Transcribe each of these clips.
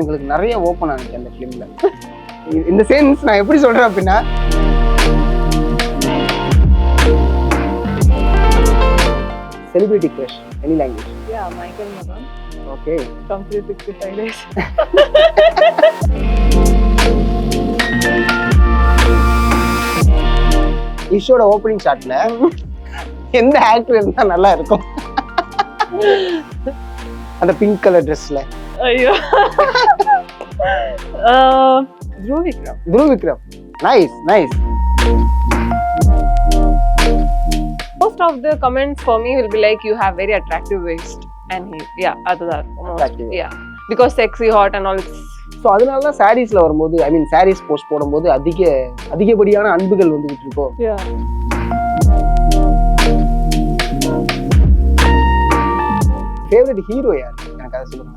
எங்களுக்கு நிறைய ஓப்பன் ஆனிச்சு அந்த ஃபிலிம்ல. இந்த சென்ஸ் நான் எப்படி சொல்றேன் அப்படின்னா, celebrity crush any language. Yeah, Michael Madon okay, from 365 days. இஷோட ஓப்பனிங் ஷாட்ல எந்த ஆக்டர் இருந்தா நல்லா இருக்கும்? அந்த பிங்க் கலர் ட்ரெஸ்ல ஐயோ. Dhruv Vikram. Dhruv Vikram. Nice nice. Most of the comments for me will be like, you have very attractive waist, and adha Attractive. yeah, because sexy, hot and all. So அதனால தான் சாரீஸ்ல வரும்போது, ஐ மீன் saris post போடும்போது அதிகப்படியான அன்புகள் வந்துகிட்டு இருக்கோம். Yeah. Favourite hero யார்? எனக்கு அதை சொல்லுங்க.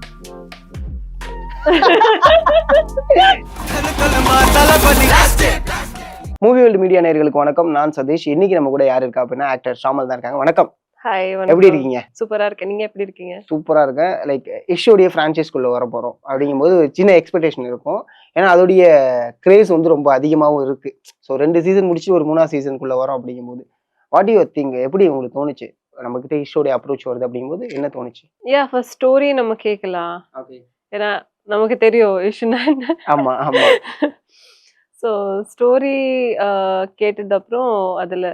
மூவி வேர்ல்ட் மீடியா நேயர்களுக்கு வணக்கம். நான் சதீஷ். இன்னைக்கு நம்ம கூட யார் இருக்கா அப்படின்னா ஆக்டர் ஷாமல் தான் இருக்காங்க. வணக்கம். Hi, எப்படி இருக்கீங்க? சூப்பரா இருக்கேன். நீங்க எப்படி இருக்கீங்க? சூப்பரா இருக்கேன். லைக் இஷ்யோடைய ஃப்ரான்ச்சைஸ்குள்ள வர போறோம் அப்படிங்கும்போது சின்ன எக்ஸ்பெக்டேஷன் இருக்கும். ஏன்னா அதோடைய கிரேஸ் வந்து ரொம்ப அதிகமாகவும் இருக்கு. ஸோ 2 சீசன் முடிச்சு ஒரு 3ஆவது சீசனுக்குள்ள வரோம் அப்படிங்கும்போது வாட் யூ திங்க்? எப்படி உங்களுக்கு தோணுச்சு? நம்ம கிட்ட இஷ்யோடைய அப்ரோச் வருது அப்படிங்கும்போது என்ன தோணுச்சு? ஃபர்ஸ்ட் ஸ்டோரி நம்ம கேட்கலாம். ஓகே. ஏன்னா நமக்கு தெரியும் இஷ்யூனா என்ன. ஆமா ஆமா. ஸோ ஸ்டோரி கேட்டது அப்புறம் அதுல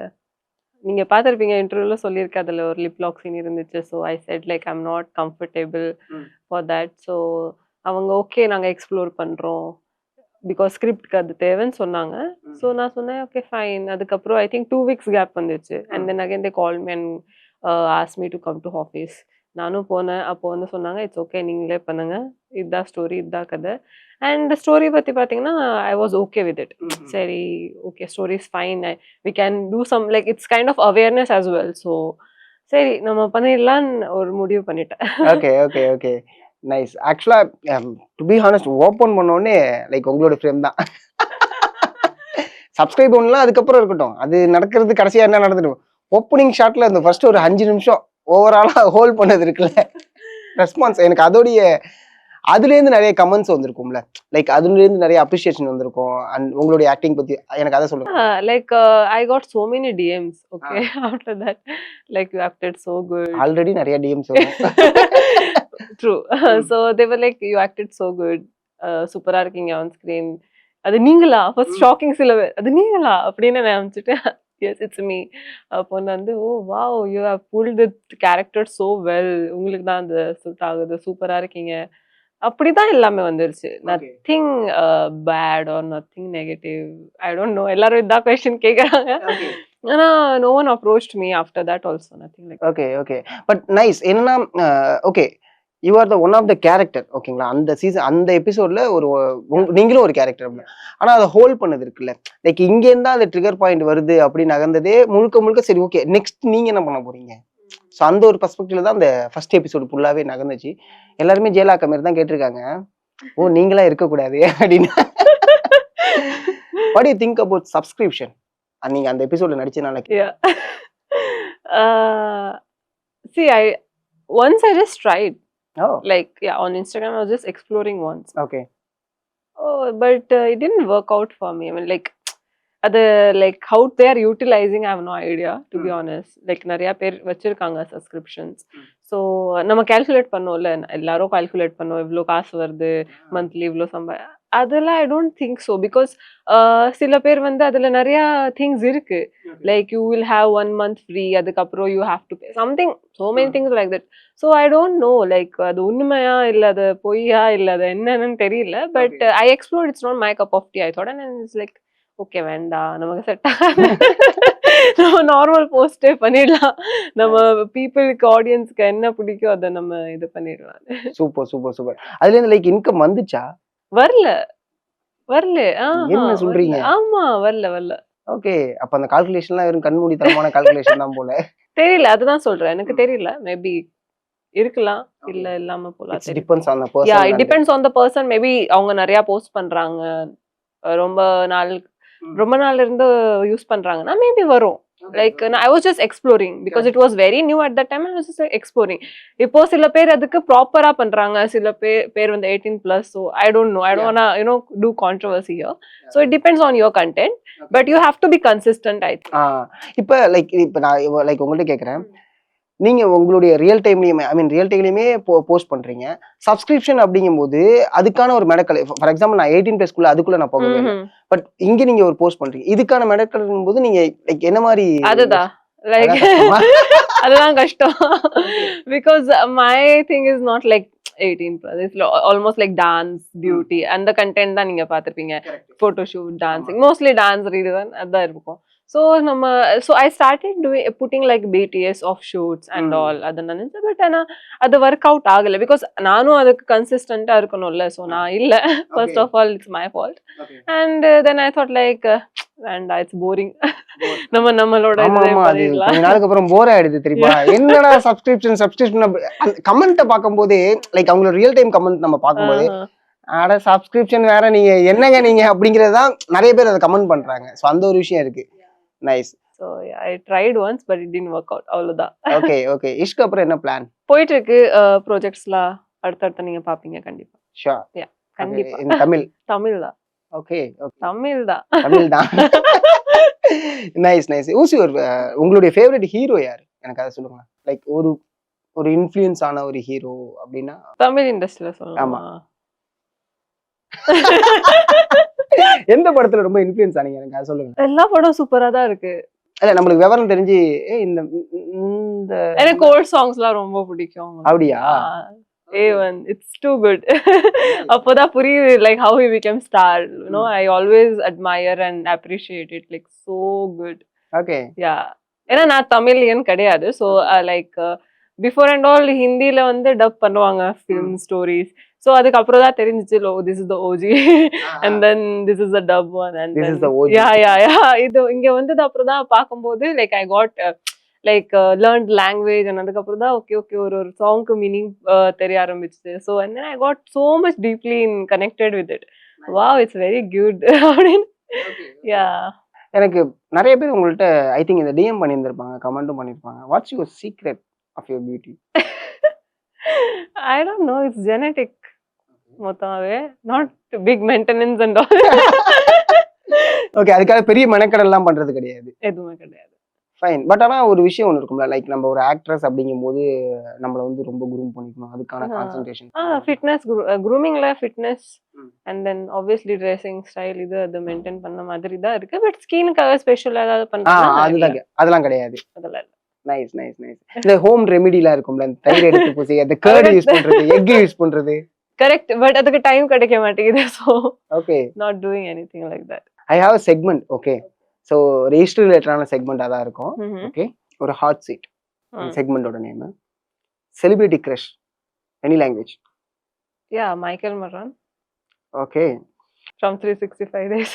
நீங்க பார்த்துருப்பீங்க, இன்டர்வியூல சொல்லியிருக்கேன், அதுல ஒரு லிப் லாக் சீன் இருந்துச்சு. So I set like I'm not comfortable for that. So அவங்க ஓகே நாங்கள் எக்ஸ்ப்ளோர் பண்ணுறோம் பிகாஸ் ஸ்கிரிப்ட்க்கு அது தேவைன்னு சொன்னாங்க. ஸோ நான் சொன்னேன் ஓகே ஃபைன். அதுக்கப்புறம் ஐ திங்க் 2 weeks கேப் வந்துச்சு. And then again they call me and ask me to come to office. நானும் போனேன். அப்போ வந்து சொன்னாங்க இட்ஸ் ஓகே, நீங்களே பண்ணுங்க, இதுதான் ஸ்டோரி, இதுதான் கதை. அண்ட் ஸ்டோரி பற்றி பார்த்தீங்கன்னா I was okay with it. சரி okay, story is fine, we can do some like it's kind of awareness as well. So சரி நம்ம பண்ணிடலான்னு ஒரு முடிவு பண்ணிட்டேன். Okay okay okay nice. ஆக்சுவலா டு பி ஹானஸ்ட் ஓப்பன் பண்ணோடனே லைக் உங்களோட ஃப்ரேம் தான். சப்ஸ்கிரைப் பண்ணலாம் அதுக்கப்புறம் இருக்கட்டும், அது நடக்கிறது கடைசியா என்ன நடந்துடும். ஓப்பனிங் ஷாட்ல அந்த ஃபர்ஸ்ட் ஒரு 5 நிமிஷம் ஓவராலா ஹோல்ட் பண்ணது இருக்குல்ல, ரெஸ்பான்ஸ் எனக்கு அதோடைய அதுலேருந்து நிறைய கமெண்ட்ஸ் வந்திருக்கும்ல, லைக் அதுலேருந்து நிறைய அப்ரிசியேஷன் வந்திருக்கும். அண்ட் உங்களுடைய ஆக்டிங் பத்தி எனக்கு அதை சொல்லுங்க. Like I got so many DMs. Okay, after that, like you acted so good. Already நிறைய டிஎம்ஸ் வரும். True. So they were like you acted so good. சூப்பரா இருக்கீங்க on screen. அது நீங்களா? ஃபர்ஸ்ட் ஷாக்கிங் சில பேர் அது நீங்களா அப்படின்னு நான் நினைச்சிட்டேன். Yes, it's me. அப்போ வந்து ஓ wow, you have pulled the character so well. உங்களுக்கு தான் அது சூட் ஆகுது, சூப்பரா இருக்கீங்க. அப்படிதான் எல்லாமே வந்துருச்சு. Nothing bad or nothing negative. I don't know, எல்லாரும் இதான் கொஸ்டின் கேக்குறாங்க. ஆனா no one approached me after that also, nothing like. Okay okay but nice. என்னன்னா okay you are the one of the character. ஓகேங்களா, அந்த சீசன் அந்த எபிசோட்ல ஒரு நீங்களும் ஒரு கேரக்டர். ஆனா அதை ஹோல்ட் பண்ணது இருக்குல்ல, லைக் இங்க இருந்தா அந்த ட்ரிகர் பாயிண்ட் வருது அப்படி நகர்ந்ததே முழுக்க முழுக்க சரி ஓகே நெக்ஸ்ட் நீங்க என்ன பண்ண போறீங்க. ஸோ அந்த ஒரு பர்ஸ்பெக்டிவ்ல தான் அந்த ஃபர்ஸ்ட் எபிசோடு ஃபுல்லாவே நகர்ந்துச்சு. எல்லாருமே ஜெயலலிதா மாதிரி தான் கேட்டிருக்காங்க, ஓ நீங்களா இருக்கக்கூடாது அப்படின்னு. What you think about subscription? நீங்க அந்த எபிசோட்ல நடிச்சனால. See, once I just tried. Oh. Like on Instagram I was just exploring once. Okay. Oh, but it didn't work out for me. I mean like like how they are utilizing, I have no idea to be honest. Like நிறைய பேர் வச்சிருக்காங்க subscriptions. So நம்ம calculate பண்ணோம்ல, எல்லாரும் calculate பண்ணோம் இவ்வளோ காசு வருது மந்த்லி இவ்வளோ அதெல்லாம் I don't think so. Because சில பேர் வந்து அதுல நிறைய திங்ஸ் இருக்கு. Like you will have 1 month free, அதுக்கப்புறம் you have to pay something, so many things like that. So I don't know like அது உண்மையா இல்லை அது பொய்யா இல்லை அது என்னன்னு தெரியல. But I explore, it's not my cup of tea. I thought and it's like okay வேண்டாம் நமக்கு செட் ஆகாது, நம்ம நார்மல் போஸ்டே பண்ணிடலாம், நம்ம பீப்புளுக்கு ஆடியன்ஸ்க்கு என்ன பிடிக்கும் அதை நம்ம இது பண்ணிடலாம். Super super super. அதுல இருந்து லைக் இன்கம் வந்துச்சா? வரல வரல. என்ன சொல்றீங்க? ஆமா வரல. ஓகே, அப்ப அந்த கால்குலேஷன்லாம் வெறும் கண்மூடித்தனமான கால்குலேஷன் தான் போல. தெரியல, அதுதான் சொல்றேன், எனக்கு தெரியல. மேபி இருக்கலாம், இல்ல இல்லாம போலாம். It depends on the person. Yeah, it depends on the person. Maybe அவங்க நிறைய போஸ்ட் பண்றாங்க, ரொம்ப நாள் இருந்து யூஸ் பண்றாங்கன்னா மேபி வரும். Like I was just exploring because it was very new at that time. I was just exploring. இப்போ சில பேர் அதுக்கு ப்ராப்பரா பண்றாங்க, சில பேர் வந்து 18+. So I don't know, I don't wanna do controversy here. So it depends on your content, but you have to be consistent, I think. இப்ப இப்ப நான் லைக் உங்கள்ட்ட கேக்குறேன், நீங்க உங்களுடைய ரியல் டைம்லயுமே போஸ்ட் பண்றீங்க. சப்ஸ்கிரிப்ஷன் அப்படிங்கும்போது அதுக்கான ஒரு மெடக்கல், ஃபார் எக்ஸாம்பிள் நான் 18+ குள்ள அதுக்குள்ள நான் போகவே இல்லை. பட் இங்க நீங்க ஒரு போஸ்ட் பண்றீங்க, இதுக்கான மெடக்கல் போது நீங்க லைக் என்ன மாதிரி? அதுதான் லைக் அதுதான் கஷ்டம். Because my thing is not like 18+. It's almost like dance, beauty and the content தான் நீங்க பாத்திருப்பீங்க. Photo shoot, dancing, mostly dance reason அதான் இருக்கும். So I started putting like BTS offshoots and all. அத நினைச்சேன், பட் ஆனா அது ஒர்க் அவுட் ஆகல. Because நானும் அதுக்கு கன்சிஸ்டன்டா இருக்கணும்ல. ஸோ நான் இல்ல, first of all it's my fault. And then I thought like வேண்டா, இட்ஸ் போரிங். நம்மளோட நாளுக்கு அப்புறம் போர் ஆயிடுது தெரியுமா? என்னடா சப்ஸ்கிரிப்ஷன் கமெண்ட்டை பார்க்கும்போது, லைக் அவங்களோட ரியல் டைம் கமெண்ட் நம்ம பார்க்கும்போது, ஆட சப்ஸ்கிரிப்ஷன் வேற, நீங்க என்னங்க நீங்க அப்படிங்கறதுதான் நிறைய பேர் அதை கமெண்ட் பண்றாங்க. ஸோ அந்த ஒரு விஷயம் இருக்கு. Nice. So yeah, I tried once but it didn't work out. அவ்வளவுதான். ஓகே இஷ்க்கு அப்புறம் என்ன பிளான்? போயிட்டு இருக்கு. ப்ராஜெக்ட்ஸ்லாம் அடுத்தடுத்து நீங்க பாப்பீங்க கண்டிப்பா. ஷூர். யா கண்டிப்பா. இன் தமிழ் தான். ஓகே தமிழ் தான். நைஸ். ஹூஸ் யுவர் உங்களுடைய ஃபேவரட் ஹீரோ யாரு? எனக்கு அதை சொல்லுங்க. லைக் ஒரு இன்ஃப்ளூயன்ஸ் ஆன ஒரு ஹீரோ அப்படின்னா தமிழ் இண்டஸ்ட்ரியில சொல்லலாம். ஆமா. எந்த படத்துல ரொம்ப இன்ஃப்ளூயன்ஸ் ஆனீங்க? எனக்கு அதை சொல்லுங்க. எல்லா படம் சூப்பரா தான் இருக்கு. இல்ல நம்மளுக்கு விவரம் தெரிஞ்சு இந்த எனக்கு ஓல்ட் சாங்ஸ்லாம் ரொம்ப பிடிக்கும். அப்படியா? A1, it's too good. அப்போதான் புரியுது like how he became star. I always admire and appreciate it, like so good. Okay. Yeah. ஏன்னா நான் தமிழியன் கிடையாது. So like before and all ஹிந்தில வந்து டப் பண்ணுவாங்க film stories. So அதுக்கு அப்புறம் தான் தெரிஞ்சிச்சு, this is the OG and then this is the dub one and this then is the OG. Yeah. இது இங்க வந்தது அப்புறம் தான் பாக்கும்போது like I got like learned language and அதுக்கப்புறம் தான் ஓகே ஒரு சாங்க்கு மீனிங் தெரிய ஆரம்பிச்சு. So and then I got so much deeply connected with it. Wow, it's very good. Yeah. எனக்கு நிறைய பேர் உங்கள்ட்ட ஐ திங்க் இந்த டிஎம் பண்ணியிருந்திருப்பாங்க, கமெண்ட்டும் பண்ணியிருப்பாங்க. What's your secret of your beauty? I don't know, it's genetic. மொத்தமாவே not big maintenance and all. Okay, அதுக்காக பெரிய மெனக்கடெல்லாம் பண்றது கிடையாது. எதுவுமே கிடையாது. ஃபைன். பட் ஆனா ஒரு விஷயம் ஒன்று இருக்கும்ல, லைக் நம்ம ஒரு ஆக்ட்ரஸ் அப்படிங்கும்போது நம்மள வந்து ரொம்ப க்ரூம் பண்ணிக்கணும், அதுக்கான கான்சென்ட்ரேஷன். ஃபிட்னஸ், க்ரூமிங்ல fitness and then obviously dressing style அது மெயின்டைன் பண்ண மாதிரி தான் இருக்கு. பட் ஸ்கின்னுக்காக ஸ்பெஷலா ஏதாவது அதுதான், அதெல்லாம் கிடையாது. அதெல்லாம் நைஸ். இந்த ஹோம் ரெமிடிலாம் இருக்கும்ல, தயிர் எடுத்து பூசி, அந்த கர்ட் யூஸ் பண்றது, எக் யூஸ் பண்றது. கரெக்ட், பட் அதுக்கு டைம் கிடைக்க மாட்டேங்குது. So okay, not doing anything like that. I have a segment. Okay, so register ரிலேட்டடான செக்மெண்டா தான் இருக்கும். ஓகே, ஒரு ஹாட் சீட் செக்மெண்டோட name celebrity crush, any language. Yeah, Michele Morrone. Okay, from 365 days.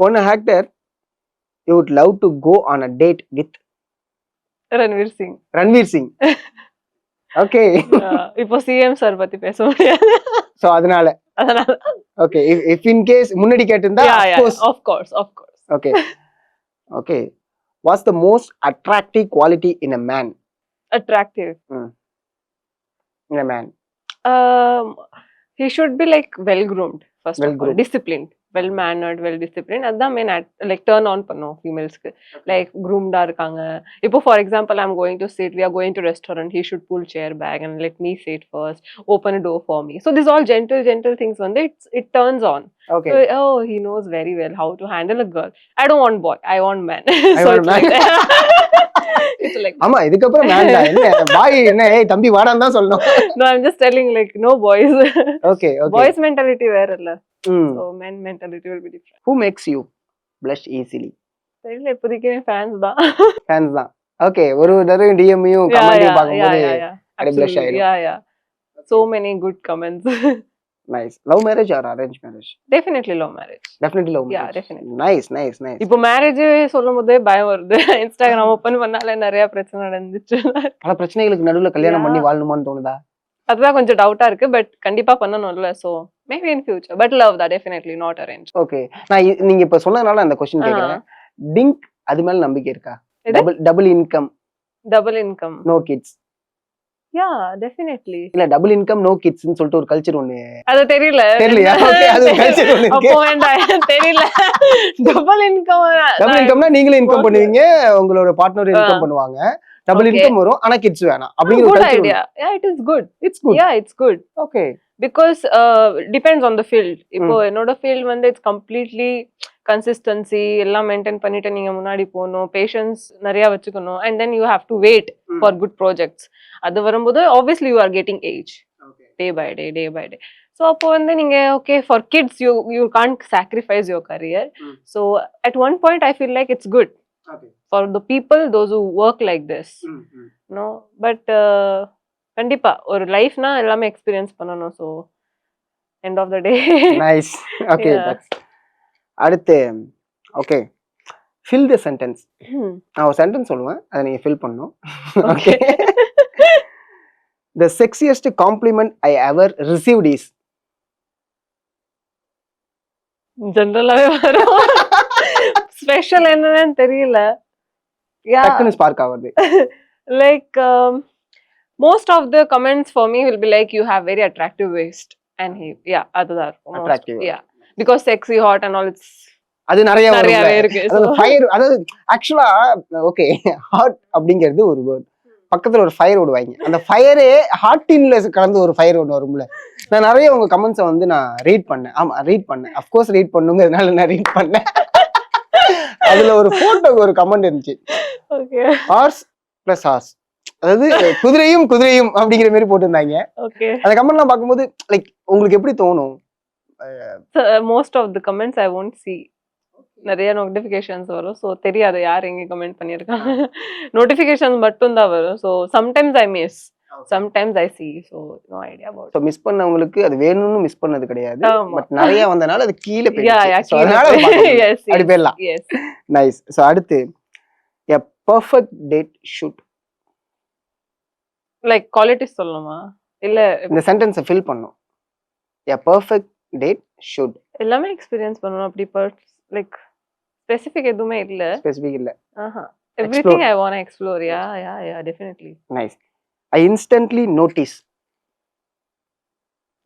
one actor you would love to go on a date with? Ranveer Singh. Okay, இப்போ CM sir பத்தி பேச முடியாது. சோ அதனால okay, if in case முன்னாடி கேட்டிருந்தா of course. Okay, what's the most attractive quality in a man? Attractive in a man? He should be like well groomed, first of all, disciplined, well mannered, well disciplined. அதான் main. like turn on பண்ணும் ஃபீமேல்ஸ்க்கு, like groomed இருக்காங்க. இப்போ for example I'm going to sit, we are going to restaurant, he should pull chair back and let me sit first, open a door for me. So this all gentle things வந்து it turns on. Okay, so, he knows very well how to handle a girl. I don't want boy, I want man. I want man. It's like ஆமா, இதுக்கு அப்புறம் man தான். என்ன பாய், என்ன ஏய் தம்பி வாடான்னு தான் சொல்லணும். No, I'm just telling like no boys. Okay. Boys mentality வேற இல்ல. So men mentality will be different. Who makes you blush easily? தெரியல, இப்போதைக்கு fans தான். Okay, ஒரு தடவை டிஎம்யும் கமெண்ட்டையும் பாக்கும்போது அடி blush ஆயிடும். Yeah. So many good comments. Nice. Love marriage or arranged marriage? Definitely love marriage. Definitely love marriage. Yeah, definitely. Nice. இப்போ marriage சொல்லும்போதே பயம் வருது. இன்ஸ்டாகிராம் ஓபன் பண்ணாலே நிறைய பிரச்சனை நடந்துச்சு. பல பிரச்சனைகளுக்கு நடுவுல கல்யாணம் பண்ணி வாழணுமான்னு தோணுதா? அதுதான் கொஞ்சம் டவுட்டா இருக்கு. பட் கண்டிப்பா பண்ணணும்ல. So Maybe in future, but love that definitely, not arranged. Okay. நீங்க இப்ப சொன்னதுனால அந்த கொஸ்டின் கேக்குறேன். டிங்க் அது மேல நம்பிக்கை இருக்கா? எது? Double income, Double income. No kids. Yeah, definitely. இல்ல டபுள் இன்கம் நோ கிட்ஸ்னு சொல்லிட்டு ஒரு கல்ச்சர் ஒண்ணு அது தெரியல. தெரியலையா? ஓகே, அது ஒரு கல்ச்சர் ஒண்ணு இருக்கு. அப்போ வேண்டாம், தெரியல. Double income. டபுள் இன்கம்னா நீங்களும் இன்கம் பண்ணுவீங்க, உங்களோட பார்ட்னர் இன்கம் பண்ணுவாங்க. டபுள் இன்கம் வரும், ஆனா கிட்ஸ் வேணாம் அப்படிங்கிற ஒரு good culture. idea. Yeah, it is good. It's good. Yeah, it's good. Okay. Because depends on the field. இப்போ என்னோட field வந்து it's completely consistency எல்லாம் மெயின்டைன் பண்ணிட்டு நீங்க முன்னாடி போகணும், பேஷன்ஸ் நிறைய வச்சுக்கணும், and then you have to wait for good projects. அது வரும்போது obviously you are getting age day by day. So அப்போ வந்து நீங்க okay, for kids you can't sacrifice your career. So at one point I feel like it's good for the people, those who work like this. No, but கண்டிப்பா ஒரு லைஃப்னா எல்லாமே experience பண்ணணும். So end of the day. Nice. Okay, அடுத்து okay, fill the sentence. நான் ஒரு sentence சொல்லுவேன், அதை நீங்க ஃபில் பண்ணணும். Okay. The sexiest compliment I ever received is. ஜெனரலாவே வரும். ஸ்பெஷல் என்னன்னு தெரியல. டக்குனு ஸ்பார்க் ஆகுது. Like most of the comments for me will be like you have very attractive waist and he, yeah, அதுதான் இருக்கும். Attractive. Yeah, because sexy, hot and all, it's அது நிறையவே இருக்கு. அதாவது ஃபயர், அதாவது ஆக்சுவலா ஓகே, ஹாட் அப்படிங்கிறது ஒரு வேர்ட். பக்கத்துல ஒரு ஃபயர் விடுவாங்க, அந்த ஃபயரே ஹாட்டின்ல கலந்து ஒரு ஃபயர் ஒன்று வரும்ல. நான் நிறைய உங்க கமெண்ட்ஸை வந்து நான் ரீட் பண்ணேன். ஆமா, ரீட் பண்ணேன். அஃப்கோர்ஸ் ரீட் பண்ணுங்கிறதுனால நான் ரீட் பண்ணேன். அதுல ஒரு போட்டோக்கு ஒரு கமெண்ட் இருந்துச்சு, ஓகே, ஹார்ஸ் பிளஸ் ஹார்ஸ், அதாவது குதிரையும் குதிரையும் அப்படிங்கிற மாதிரி போட்டிருந்தாங்க. ஓகே, அந்த கமெண்ட்லாம் பார்க்கும்போது லைக் உங்களுக்கு எப்படி தோணும்? Most of the comments I won't see. நிறைய நோட்டிஃபிகேஷன்ஸ் வரும், ஸோ தெரியாது யார் எங்க கமெண்ட் பண்ணியிருக்காங்க. நோட்டிஃபிகேஷன்ஸ் மட்டும் தான் வரும். So sometimes I miss, sometimes I see, so no idea about. So miss பண்ணவங்களுக்கு அது வேணும்னு மிஸ் பண்ணது கிடையாது, ஆமா. பட் நிறைய வந்தனால அது கீழே Yeah, yeah, போயிடுச்சு. So அதனால அது பார்க்க முடியல. yes, அப்படி போயிடலாம். yes. நைஸ். ஸோ அடுத்து, a perfect date should. Like qualities சொல்லணுமா இல்ல இந்த சென்டென்ஸை ஃபில் பண்ணும். a perfect date should. எல்லாமே எக்ஸ்பீரியன்ஸ் பண்ணணும் அப்படி லைக் ஸ்பெசிஃபிக் எதுவுமே இல்ல. ஸ்பெசிஃபிக் இல்ல. Everything I want to explore. Yeah definitely. Nice. I instantly notice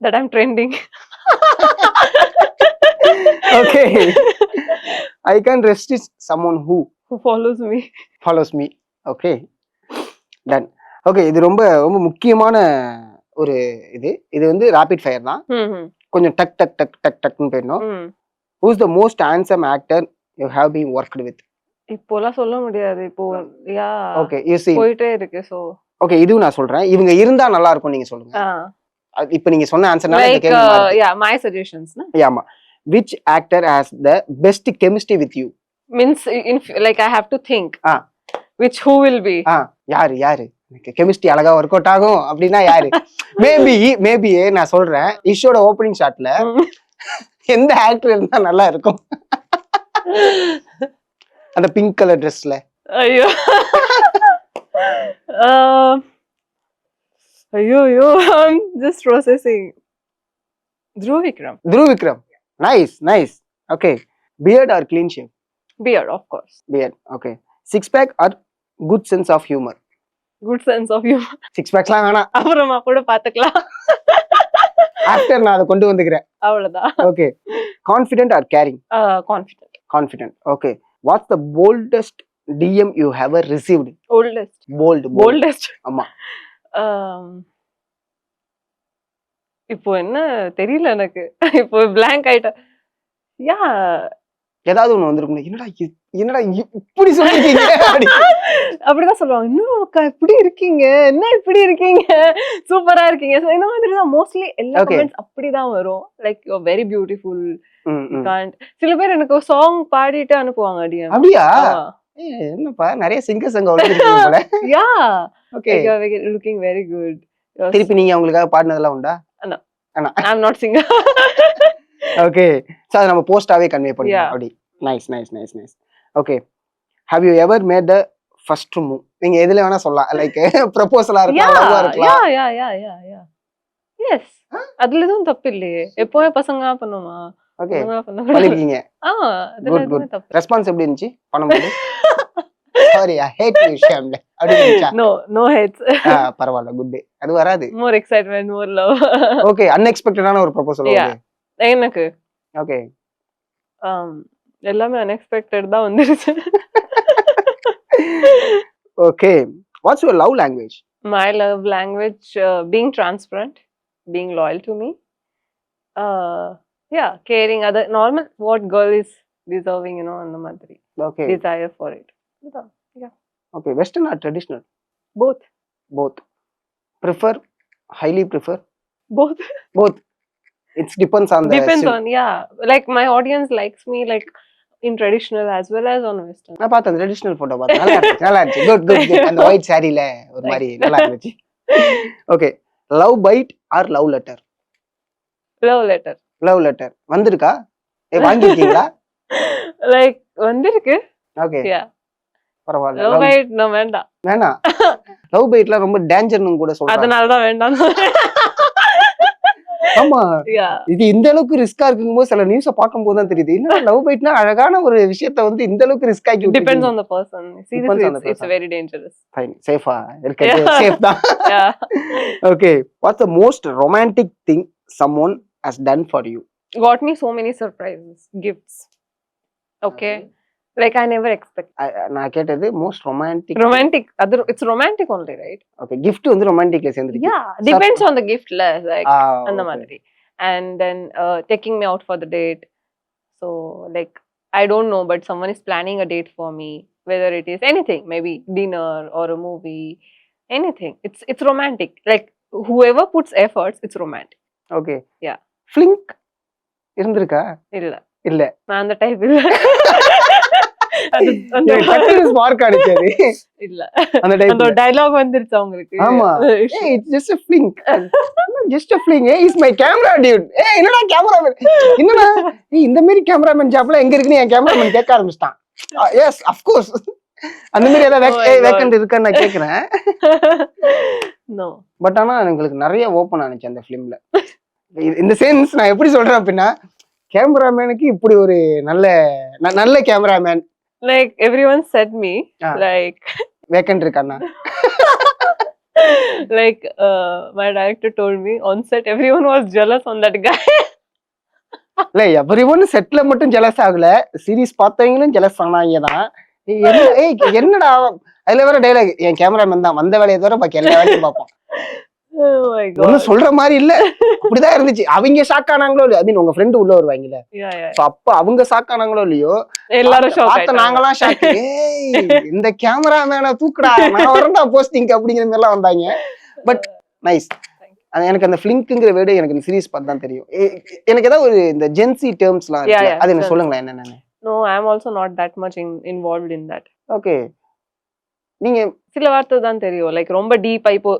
that I'm trending. Okay. I can resist someone who follows me. Okay, done. Okay, இது ரொம்ப ரொம்ப முக்கியமான ஒரு இது வந்து ராபிட் ஃபயர் தான். கொஞ்சம் டக் டக் டக் டக் டக்னு போயிடணும். Who is the most handsome actor you have been worked with? இப்போலாம் சொல்ல முடியாது. இப்போ யா ஓகே, you see போயிட்டே இருக்கு. சோ ஓகே, இதுவும் நான் சொல்றேன். இவங்க இருந்தா நல்லா இருக்கும் நீங்க சொல்லுங்க. இப்போ நீங்க சொன்ன ஆன்சர்னால இந்த கேள்வி மாறுது. யா my suggestions na. ஆமா. Which actor has the best chemistry with you? Means like I have to think. Which who will be? யாரு எனக்கு கெமிஸ்ட்ரி அழகா ஒர்க் அவுட் ஆகும் அப்படின்னா யாரு? மேபி நான் சொல்றேன், இஷோட ஓப்பனிங் ஷாட்ல எந்த ஆக்டர் இருந்தா நல்லா இருக்கும்? அந்த பிங்க் கலர் ட்ரெஸ்ல. ஐயோ ஐயோ I'm just processing. Dhruv Vikram. Nice. Okay. Beard or clean shave? Beard, of course. Beard. Okay. Six pack or good sense of humor? Good sense of humor. Six packs-லாம் வேணாம், அப்புறமா கூட பாத்துக்கலாம். ஆஃப்டர் நான் அதை கொண்டு வந்துக்கிறேன், அவ்வளவுதான். Okay. Confident or caring? Confident. Okay. What's the boldest DM you ever received? Boldest. ஆமா. இப்போ என்ன தெரியல எனக்கு, இப்போ blank ஆயிட்டா. யா ஏதாவது ஒண்ணு வந்திருக்கும். என்னடா இப்படி சொல்லிருக்கீங்க அப்படிதான் சொல்லுவாங்க. இன்னும் அக்கா இப்படி இருக்கீங்க, என்ன இப்படி இருக்கீங்க, சூப்பரா இருக்கீங்க. சோ இந்த மாதிரி தான் மோஸ்ட்லி எல்லா கமெண்ட்ஸ் அப்படிதான் வரும். Like you are very beautiful. சில பேர் எனக்கு சாங் பாடிட்டு அனுப்புவாங்க டிஎம். அப்படியா? என்னப்பா நிறைய சிங்கர்ஸ் அங்க வந்திருக்கீங்க போல. Yeah okay, you are looking very good. திருப்பி நீங்க அவங்களுக்காக பாடினதெல்லாம் உண்டா? I am not singer. Okay, so அத நம்ம போஸ்டாவே கன்வே பண்ணுவோம். அப்படி nice. Okay, have you ever made the first move? நீங்க எதுல வேணா சொல்லலாம், லைக் ப்ரொபோசலா இருக்கலாம், லவ்வா இருக்கலாம். யா எஸ், அதுல எதுவும் தப்பு இல்லையே. எப்பவுமே பசங்க தான் பண்ணுமா, ஓகே பொண்ணுங்க தான் பண்ணக்கூடாது. பண்ணிருக்கீங்க. அதுல குட் எதுவுமே குட். தப்பு. ரெஸ்பான்ஸ் எப்படி இருந்துச்சு பண்ணும்போது? சாரி ஐ ஹேட் யூ ஷாம்ல அப்படி இருந்துச்சா? No hates. பரவாயில்ல குட். அது வராது. More excitement, more love. Okay அன்எக்ஸ்பெக்டடான ஒரு ப்ரொபோசல் யா, வந்து. எனக்கு ஓகே எல்லாமே அன்எக்ஸ்பெக்டட் தான் வந்துருச்சு. Okay what's your love language? My love language, being transparent, being loyal to me. Yeah, caring. Other normal, what girl is deserving, அந்த மாதிரி. Okay Desire for it. Yeah, okay western or traditional? both. Both. Prefer, highly prefer? Both. Both. It's depends on the Depends on, yeah. Like my audience likes me like in traditional as well as on western. நான் பார்த்தேன் traditional photo பார்த்தேன். நல்லா இருந்துச்சு. Good good good. அந்த white சாரில ஒரு மாதிரி நல்லா இருந்துச்சு. Okay love bite or love letter? Love letter. Love letter வந்திருக்கா? வாங்கிருக்கீங்களா? Like வந்திருக்கு. Okay Yeah. பரவாயில்ல. Love bite no வேண்டாம். வேணாம். லவ் பைட்லாம் ரொம்ப டேஞ்சர்னு கூட சொல்றாங்க. அதனால தான் வேண்டாம். ஆமா Yeah. இது இந்த அளவுக்கு ரிஸ்கா இருக்கும்போது சில நியூஸ பார்க்கும்போது தான் தெரியுது. என்ன லவ் பைட்னா அழகான ஒரு விஷயத்த வந்து இந்த அளவுக்கு ரிஸ்க் ஆக்கி It depends விட்டுருக்கீங்க. on the person. Depends Seriously, on the it's person. very dangerous. Fine சேஃபா இருக்கிறது Yeah. சேஃப் தான். Yeah. Okay what's the most romantic thing someone has done for you? Got me so many surprises, gifts. Okay. Like I never expect. நான் கேட்டது most romantic. Romantic. It's romantic only, right? Okay gift வந்து ரொமான்டிக்ல சேர்ந்துருக்கு. Yeah. Depends on the gift, like அந்த மாதிரி. And then taking me out for the date. So like I don't know, but someone is planning a date for me, whether it is anything, maybe dinner or a movie, anything. It's romantic. Like whoever puts efforts, it's romantic. Okay Yeah. ஃப்ளிங்க் இருந்திருக்கா? இல்ல, இல்ல. நான் அந்த type இல்ல. அது அந்த எனக்கு டக்குனு ஸ்பார்க் அடிச்சது. இல்ல, அந்த அந்த டைப்ல. டயலாக் வந்துருச்சு உங்களுக்கு. ஆமா. ஏய் it's just a fling. Just a fling. ஏய் இஸ் மை கேமரா டியூட். ஏய் என்னடா கேமராமேன்? என்னடா ஏய் இந்த மாதிரி கேமராமேன் ஜாப்ல எங்க இருக்குன்னு என் கேமராமேன் கேட்க ஆரம்பிச்சிட்டான். Yes of course. அந்த மாதிரி ஏதாவது Oh my God. வேக்கன்ட் இருக்கான்னு நான் கேக்குறேன். No. பட் ஆனா எனக்கு நிறைய ஓபன் ஆனிச்சு அந்த ஃபிலிம்ல. இந்த சென்ஸ் நான் எப்படி சொல்றேன் அப்படின்னா கேமராமேனுக்கு இப்படி ஒரு நல்ல cameraman Like everyone said me, Ah. like vacant இருக்கான்னா? like my director told me on set everyone was jealous on that guy. இல்ல எவரிவன் செட்ல மட்டும் ஜெலஸ் ஆகல, சீரிஸ் பார்த்தவங்களும் ஜெலஸ் ஆனாங்க தான். என்னடா அதுல வேற டைலாக் என் கேமராமேன் தான் வந்த வேலையை தவிர பாக்கி எல்லா வேலையும் பார்ப்போம். Oh my God. ஒன்னும் சொல்ற மாதிரி இல்ல, அப்படிதான் இருந்துச்சு. அவங்க ஷாக் ஆனாங்களோ இல்லையோ, ஐ மீன் உங்க ஃப்ரெண்ட் உள்ள வருவாங்கல்ல, Yeah, yeah. சோ அப்ப அவங்க ஷாக் ஆனாங்களோ இல்லையோ, எல்லாரும் shock பார்த்த ஆயிட்டாங்க. நாங்களாம் ஷாக். ஏய் இந்த கேமராமேனை தூக்குடா, நான் வரேன்டா போஸ்டிங் அப்படிங்கிற மாதிரி எல்லாம் வந்தாங்க. But nice. எனக்கு அந்த ஃபிளிங்க்ங்கிற வேர்டு எனக்கு இந்த சீரிஸ் பார்த்து தான் தெரியும். எனக்கு ஏதாவது ஒரு இந்த ஜென்சி டேர்ம்ஸ்லாம் Yeah, இருக்குல்ல, yeah, அது என்ன sure. சொல்லுங்களேன் என்னன்னு. No, I'm also not that much involved in that. Okay நீங்க சில வார்த்தை தான் தெரியும். Like ரொம்ப டீப் இப்போ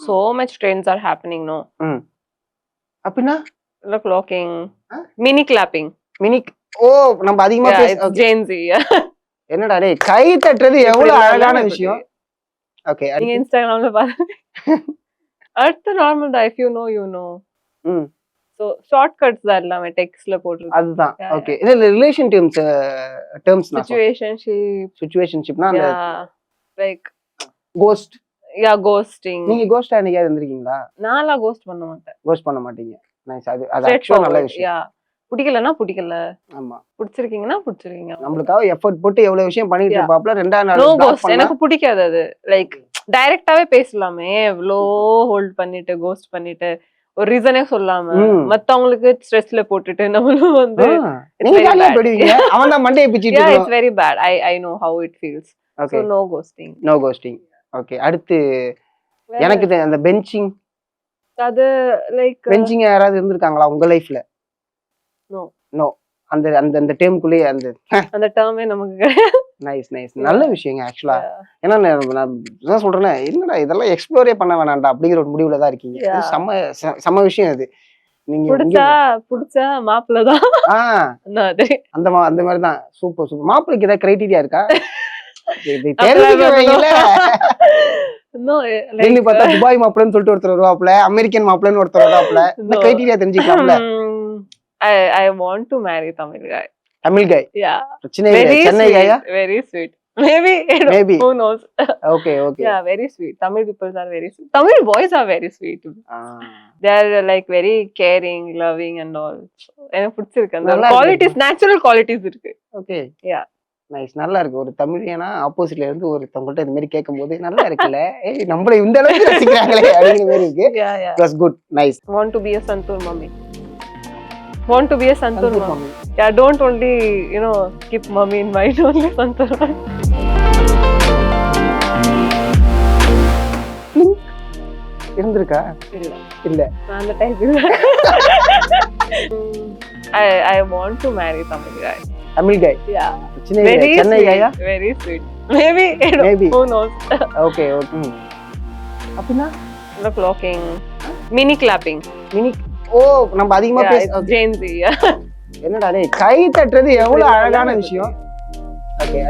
so much trends are happening, no? அப்படின்னா Like clocking, mini clapping. மினிக். ஓ நம்ம அதிகமா Yeah, பேச it's Gen Z. Yeah. என்னடா டேய் கை தட்டுறது எவ்வளவு அழகான விஷயம். ஓகே நீங்க இன்ஸ்டாகிராம்ல பாருங்க. அடுத்து நார்மல் தான், if you know you know. ம் So shortcuts தான் எல்லாமே டெக்ஸ்ட்ல போட்டுருக்கு. அதுதான். Yeah, ஓகே இது ரிலேஷன் டேர்ம்ஸ் நான் Situationship. சிச்சுவேஷன்ஷிப்னா அந்த Yeah. Like ghost. yeah, ghosting. நீங்க கோஸ்டா என்னைக்காவது இருந்திருக்கீங்களா? நான்லாம் கோஸ்ட் பண்ண மாட்டேன். கோஸ்ட் பண்ண மாட்டீங்க. நைஸ். அது Straight ஆக்சுவலா நல்ல forward. விஷயம். Yeah. பிடிக்கலன்னா பிடிக்கல, ஆமா பிடிச்சிருக்கீங்கன்னா பிடிச்சிருக்கீங்க. நம்மளுக்காக எஃபோர்ட் போட்டு எவ்வளவு விஷயம் பண்ணிட்டு Yeah. இருப்பாப்ல, ரெண்டாவது நாள் நோ block கோஸ்ட் பண்ணா எனக்கு பிடிக்காது அது. லைக் டைரக்டாவே பேசலாமே, எவ்வளோ ஹோல்ட் பண்ணிட்டு கோஸ்ட் பண்ணிட்டு ஒரு ரீசனே சொல்லாம மத்தவங்களுக்கு ஸ்ட்ரெஸ்ல போட்டுட்டு நம்மளும் வந்து நீங்க ஜாலியா போடுவீங்க, அவன் தான் மண்டையை பிச்சிட்டு yeah, இருக்கான். it's very bad. I know how it feels. ஓகே So no ghosting. No ghosting. Okay அடுத்து எனக்கு அந்த பெஞ்சிங். அது லைக் பெஞ்சிங் யாராவது இருந்திருக்காங்களா உங்க லைஃப்ல? No no. அந்த அந்த அந்த டேர்ம்குள்ளேயே அந்த அந்த டேர்மே நமக்கு கிடையாது. நைஸ் நைஸ் நல்ல விஷயங்க ஆக்சுவலா. ஏன்னா நான் சொல்றேன் என்னடா இதெல்லாம் எக்ஸ்ப்ளோரே பண்ண வேணாம்டா அப்படிங்கிற ஒரு முடிவுல தான் இருக்கீங்க. Yeah. இது செம்ம விஷயம் இது. நீங்க புடிச்சா மாப்பிள்ள தான் அந்த மாதிரி தான். Super super. மாப்பிளைக்கு ஏதாவது கிரைட்டீரியா இருக்கா? தெரிஞ்சுக்க வைங்களே. No, டெல்லி பார்த்தா துபாய் மாப்பிள்ளைன்னு சொல்லிட்டு ஒருத்தர் வருவாப்ல, அமெரிக்கன் மாப்பிள்ளைன்னு ஒருத்தர் வருவாப்ல. இந்த கிரைட்டீரியா தெரிஞ்சுக்கலாம்ல. I want to marry Tamil guy. Tamil guy. Yeah. பிரச்சனை இல்ல. சென்னை கையா? Very sweet. Maybe. Maybe. Who knows? Okay. Yeah, very sweet. Tamil people are very sweet. Tamil boys are very sweet. They are like very caring, loving and all. எனக்கு பிடிச்சிருக்கு அந்த qualities, natural qualities இருக்கு. Okay. Yeah. Nice, நல்லா இருக்கு. ஒரு தமிழியனா ஆப்போசிட்ல இருந்து ஒருத்தவங்கள்ட்ட இந்த மாதிரி கேட்கும்போது நல்லா இருக்குல்ல, ஏய் நம்மள இந்த அளவுக்கு ரசிக்கிறாங்களே அப்படிங்கிற மாதிரி இருக்கு. It was good, nice. Want to be a Santoor mummy. Want to be a Santoor mummy. Yeah, don't only, keep mummy in mind, only Santoor mummy. இருந்திருக்கா? இல்ல. நான் அந்த டைப் இல்ல. I want to marry Tamil guy. Tamil guy. Yeah. Very Chennai கையா? Very sweet. Maybe. Who knows? Okay. அப்படினா clocking, mini clapping. ஓ, நம்ம அதிகமா Gen Z. என்னடா டேய், கை தட்டுறது எவ்வளவு அழகான விஷயம். ஓகே.